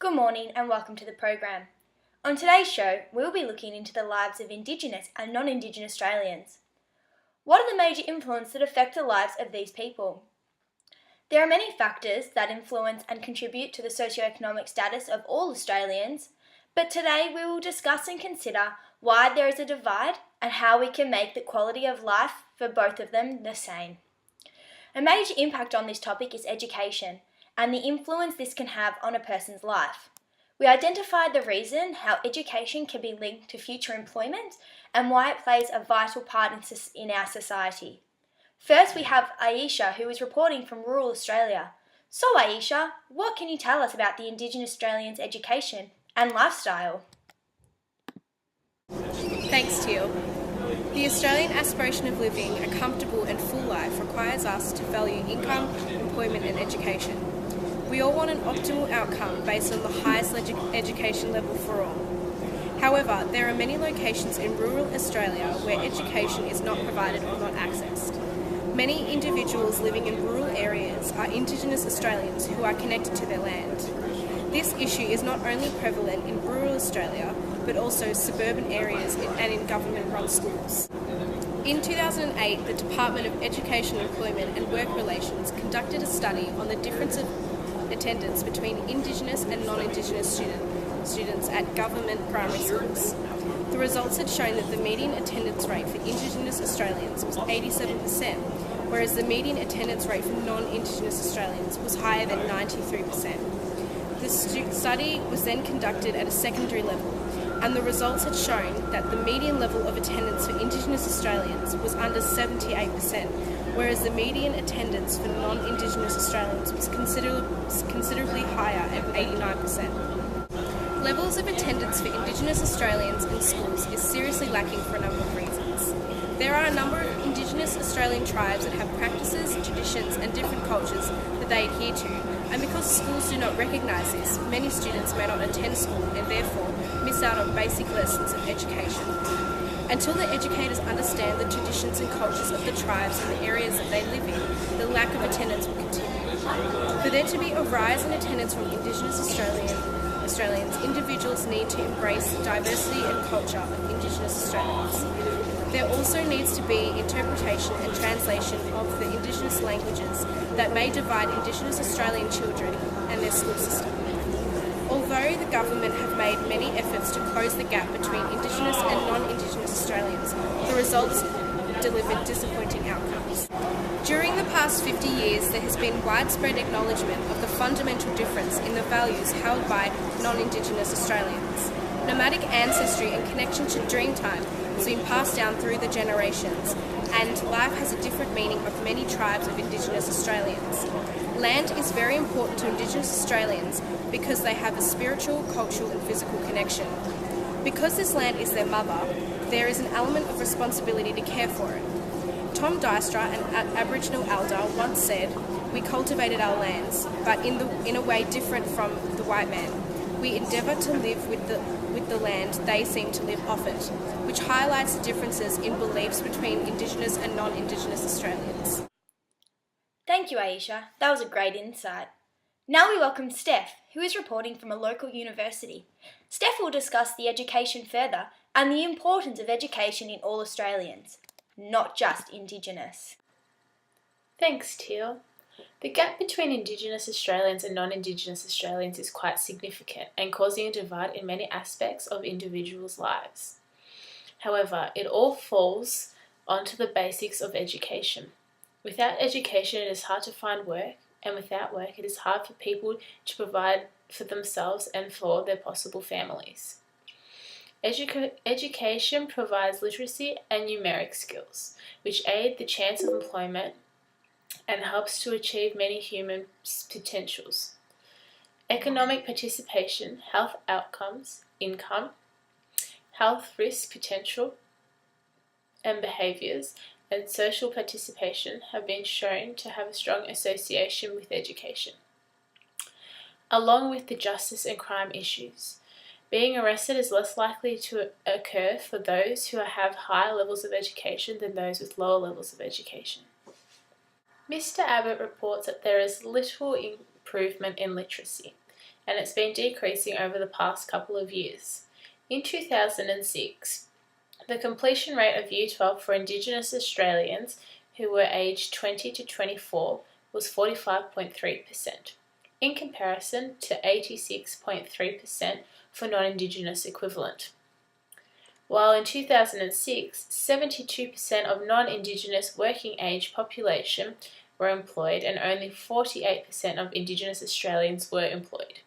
Good morning and welcome to the program. On today's show, we'll be looking into the lives of Indigenous and non-Indigenous Australians. What are the major influences that affect the lives of these people? There are many factors that influence and contribute to the socioeconomic status of all Australians, but today we will discuss and consider why there is a divide and how we can make the quality of life for both of them the same. A major impact on this topic is education and the influence this can have on a person's life. We identified the reason how education can be linked to future employment and why it plays a vital part in our society. First, we have Ayesha, who is reporting from rural Australia. So Ayesha, what can you tell us about the Indigenous Australians' education and lifestyle? Thanks, Teale. The Australian aspiration of living a comfortable and full life requires us to value income, employment and education. We all want an optimal outcome based on the highest education level for all. However, there are many locations in rural Australia where education is not provided or not accessed. Many individuals living in rural areas are Indigenous Australians who are connected to their land. This issue is not only prevalent in rural Australia, but also suburban areas and in government-run schools. In 2008, the Department of Education, Employment and Work Relations conducted a study on the difference of attendance between Indigenous and non-Indigenous students at government primary schools. The results had shown that the median attendance rate for Indigenous Australians was 87%, whereas the median attendance rate for non-Indigenous Australians was higher than 93%. The study was then conducted at a secondary level, and the results had shown that the median level of attendance for Indigenous Australians was under 78%, whereas the median attendance for non-Indigenous Australians was considerably higher at 89%. Levels of attendance for Indigenous Australians in schools is seriously lacking for a number of reasons. There are a number of Indigenous Australian tribes that have practices, traditions and different cultures that they adhere to, and because schools do not recognise this, many students may not attend school and therefore miss out on basic lessons of education. Until the educators understand the traditions and cultures of the tribes and the areas that they live in, the lack of attendance will continue. For there to be a rise in attendance from Indigenous Australians, individuals need to embrace the diversity and culture of Indigenous Australians. There also needs to be interpretation and translation of the Indigenous languages that may divide Indigenous Australian children and their school system. Although the government have made many efforts to close the gap between Indigenous and non-Indigenous Australians, the results delivered disappointing outcomes. During the past 50 years, there has been widespread acknowledgement of the fundamental difference in the values held by non-Indigenous Australians. Nomadic ancestry and connection to Dreamtime has been passed down through the generations, and life has a different meaning of many tribes of Indigenous Australians. Land is very important to Indigenous Australians because they have a spiritual, cultural and physical connection. Because this land is their mother, there is an element of responsibility to care for it. Tom Dystra, an Aboriginal elder, once said, "We cultivated our lands, but in a way different from the white man. We endeavour to live with the land, they seem to live off it," which highlights the differences in beliefs between Indigenous and non-Indigenous Australians. Thank you, Ayesha. That was a great insight. Now we welcome Steph, who is reporting from a local university. Steph will discuss the education further and the importance of education in all Australians, not just Indigenous. Thanks, Teale. The gap between Indigenous Australians and non-Indigenous Australians is quite significant and causing a divide in many aspects of individuals' lives. However, it all falls onto the basics of education. Without education, it is hard to find work, and without work, it is hard for people to provide for themselves and for their possible families. Education provides literacy and numeric skills, which aid the chance of employment and helps to achieve many human potentials. Economic participation, health outcomes, income, health risk potential, and behaviours, and social participation have been shown to have a strong association with education. Along with the justice and crime issues, being arrested is less likely to occur for those who have higher levels of education than those with lower levels of education. Mr. Abbott reports that there is little improvement in literacy, and it's been decreasing over the past couple of years. In 2006, the completion rate of Year 12 for Indigenous Australians who were aged 20 to 24 was 45.3%, in comparison to 86.3% for non-Indigenous equivalent. While in 2006, 72% of non-Indigenous working age population were employed and only 48% of Indigenous Australians were employed.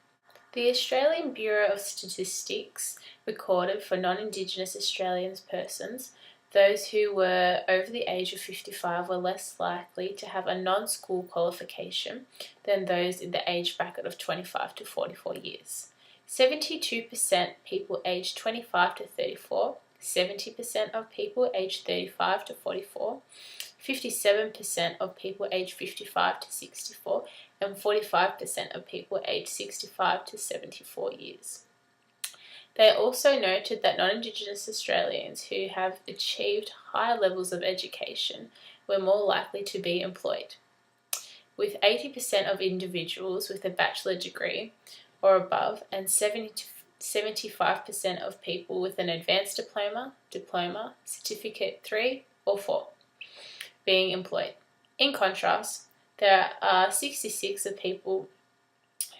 The Australian Bureau of Statistics recorded for non-Indigenous Australian persons, those who were over the age of 55 were less likely to have a non-school qualification than those in the age bracket of 25 to 44 years. 72% people aged 25 to 34, 70% of people aged 35 to 44, 57% of people aged 55 to 64, and 45% of people aged 65 to 74 years. They also noted that non-Indigenous Australians who have achieved higher levels of education were more likely to be employed, with 80% of individuals with a bachelor degree or above and 75% of people with an advanced diploma, certificate 3 or 4 being employed. In contrast, there are 66 of people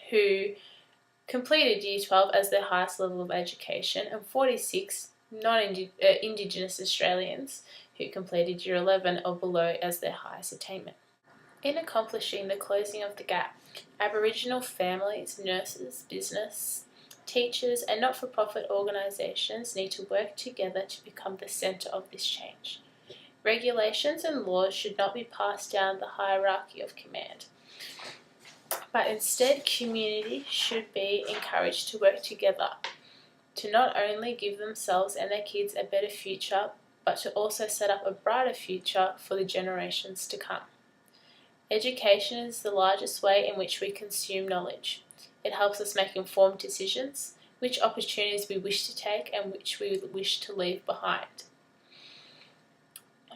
who completed Year 12 as their highest level of education and 46 non-Indigenous Australians who completed Year 11 or below as their highest attainment. In accomplishing the closing of the gap, Aboriginal families, nurses, business, teachers and not-for-profit organisations need to work together to become the centre of this change. Regulations and laws should not be passed down the hierarchy of command, but instead community should be encouraged to work together to not only give themselves and their kids a better future, but to also set up a brighter future for the generations to come. Education is the largest way in which we consume knowledge. It helps us make informed decisions, which opportunities we wish to take and which we wish to leave behind.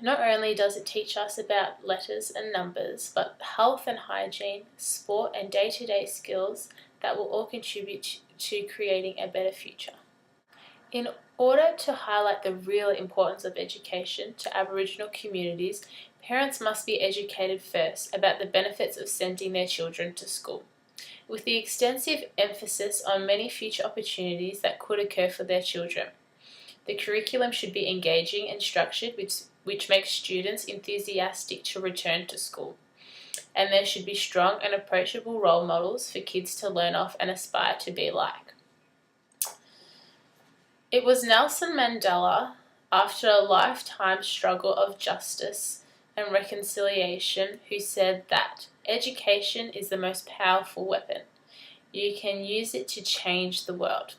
Not only does it teach us about letters and numbers, but health and hygiene, sport and day-to-day skills that will all contribute to creating a better future. In order to highlight the real importance of education to Aboriginal communities, parents must be educated first about the benefits of sending their children to school, with the extensive emphasis on many future opportunities that could occur for their children. The curriculum should be engaging and structured, which makes students enthusiastic to return to school. And there should be strong and approachable role models for kids to learn off and aspire to be like. It was Nelson Mandela, after a lifetime struggle of justice and reconciliation, who said that education is the most powerful weapon. You can use it to change the world.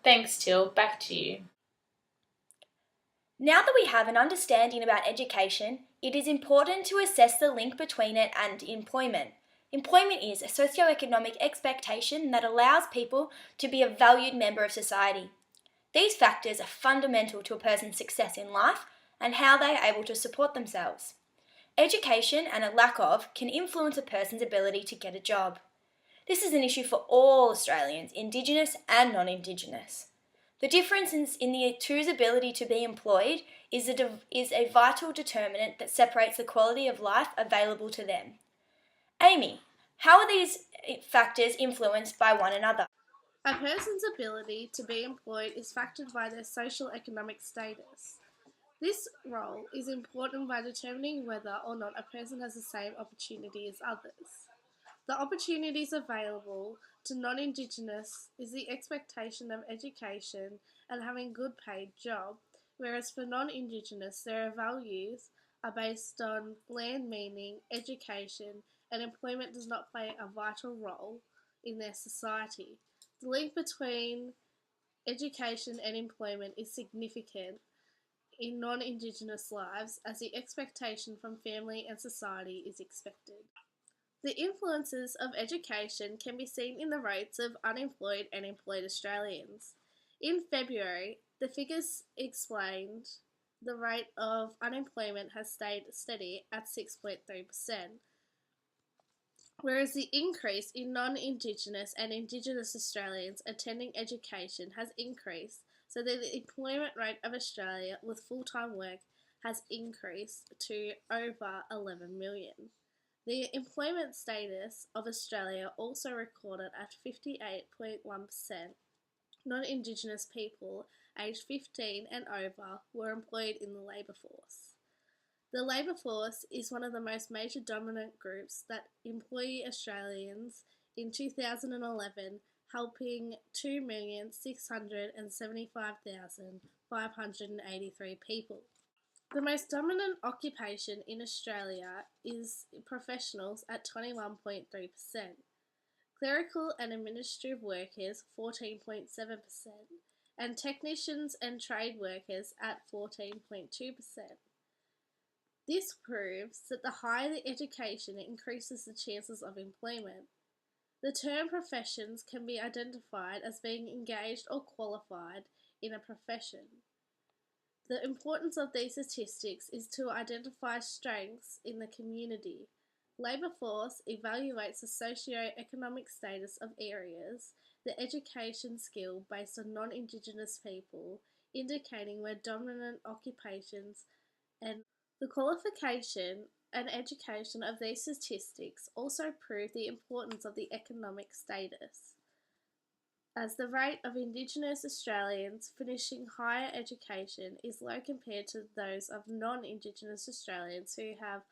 Thanks, Teale. Back to you. Now that we have an understanding about education, it is important to assess the link between it and employment. Employment is a socioeconomic expectation that allows people to be a valued member of society. These factors are fundamental to a person's success in life and how they are able to support themselves. Education and a lack of can influence a person's ability to get a job. This is an issue for all Australians, Indigenous and non-Indigenous. The difference in the two's ability to be employed is a vital determinant that separates the quality of life available to them. Amy, how are these factors influenced by one another? A person's ability to be employed is factored by their social economic status. This role is important by determining whether or not a person has the same opportunity as others. The opportunities available to non-Indigenous is the expectation of education and having a good paid job, whereas for non-Indigenous their values are based on land meaning, education, and employment does not play a vital role in their society. The link between education and employment is significant in non-Indigenous lives as the expectation from family and society is expected. The influences of education can be seen in the rates of unemployed and employed Australians. In February, the figures explained the rate of unemployment has stayed steady at 6.3%. whereas the increase in non-Indigenous and Indigenous Australians attending education has increased, so that the employment rate of Australia with full-time work has increased to over 11 million. The employment status of Australia also recorded at 58.1%. Non-Indigenous people aged 15 and over were employed in the labour force. The labour force is one of the most major dominant groups that employ Australians in 2011, helping 2,675,583 people. The most dominant occupation in Australia is professionals at 21.3%, clerical and administrative workers 14.7%, and technicians and trade workers at 14.2%. This proves that the higher the education increases the chances of employment. The term professions can be identified as being engaged or qualified in a profession. The importance of these statistics is to identify strengths in the community. Labour force evaluates the socio-economic status of areas, the education skill based on non-Indigenous people, indicating where dominant occupations and the qualification and education of these statistics also prove the importance of the economic status, as the rate of Indigenous Australians finishing higher education is low compared to those of non-Indigenous Australians, who have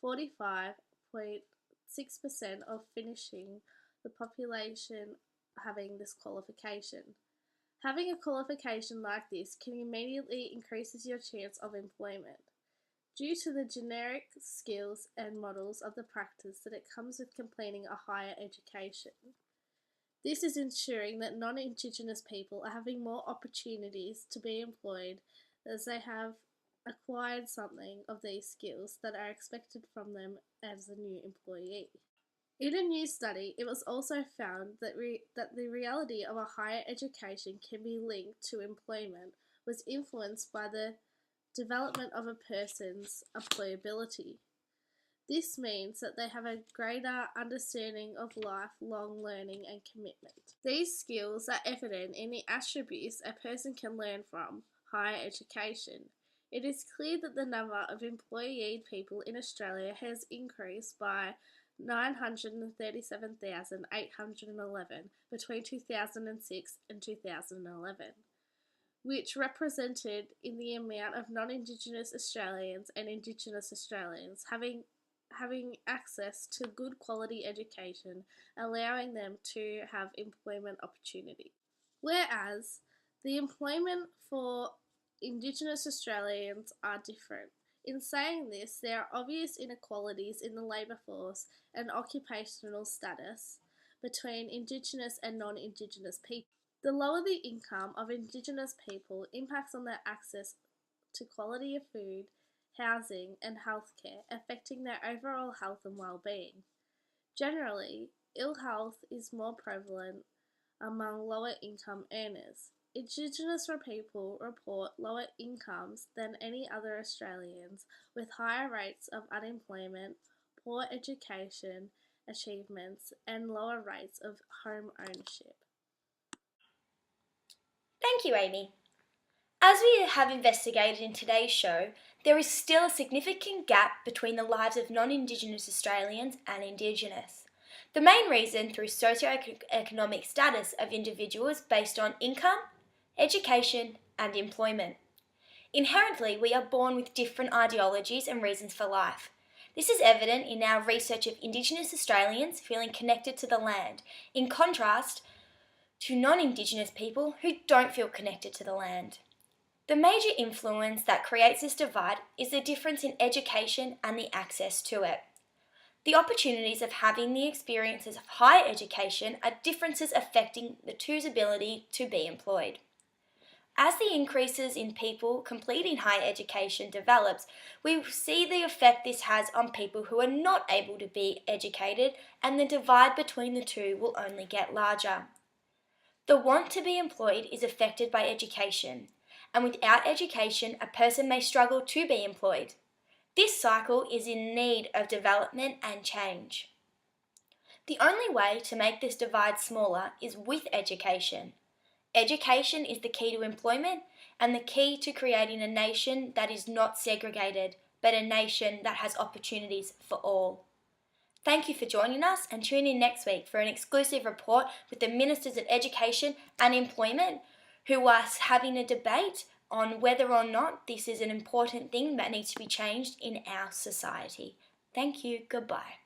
45.6% of finishing the population having this qualification. Having a qualification like this can immediately increases your chance of employment. Due to the generic skills and models of the practice that it comes with completing a higher education. This is ensuring that non-Indigenous people are having more opportunities to be employed as they have acquired something of these skills that are expected from them as a new employee. In a new study, it was also found that the reality of a higher education can be linked to employment was influenced by the development of a person's employability. This means that they have a greater understanding of lifelong learning and commitment. These skills are evident in the attributes a person can learn from higher education. It is clear that the number of employed people in Australia has increased by 937,811 between 2006 and 2011. Which represented in the amount of non-Indigenous Australians and Indigenous Australians having access to good quality education, allowing them to have employment opportunity. Whereas the employment for Indigenous Australians are different. In saying this, there are obvious inequalities in the labour force and occupational status between Indigenous and non-Indigenous people. The lower the income of Indigenous people impacts on their access to quality of food, housing and healthcare, affecting their overall health and well-being. Generally, ill health is more prevalent among lower income earners. Indigenous people report lower incomes than any other Australians, with higher rates of unemployment, poor education achievements and lower rates of home ownership. Thank you, Amy. As we have investigated in today's show, there is still a significant gap between the lives of non-Indigenous Australians and Indigenous. The main reason through socioeconomic status of individuals based on income, education and employment. Inherently, we are born with different ideologies and reasons for life. This is evident in our research of Indigenous Australians feeling connected to the land, in contrast to non-Indigenous people who don't feel connected to the land. The major influence that creates this divide is the difference in education and the access to it. The opportunities of having the experiences of higher education are differences affecting the two's ability to be employed. As the increases in people completing higher education develops, we see the effect this has on people who are not able to be educated, and the divide between the two will only get larger. The want to be employed is affected by education, and without education, a person may struggle to be employed. This cycle is in need of development and change. The only way to make this divide smaller is with education. Education is the key to employment and the key to creating a nation that is not segregated, but a nation that has opportunities for all. Thank you for joining us, and tune in next week for an exclusive report with the Ministers of Education and Employment, who are having a debate on whether or not this is an important thing that needs to be changed in our society. Thank you. Goodbye.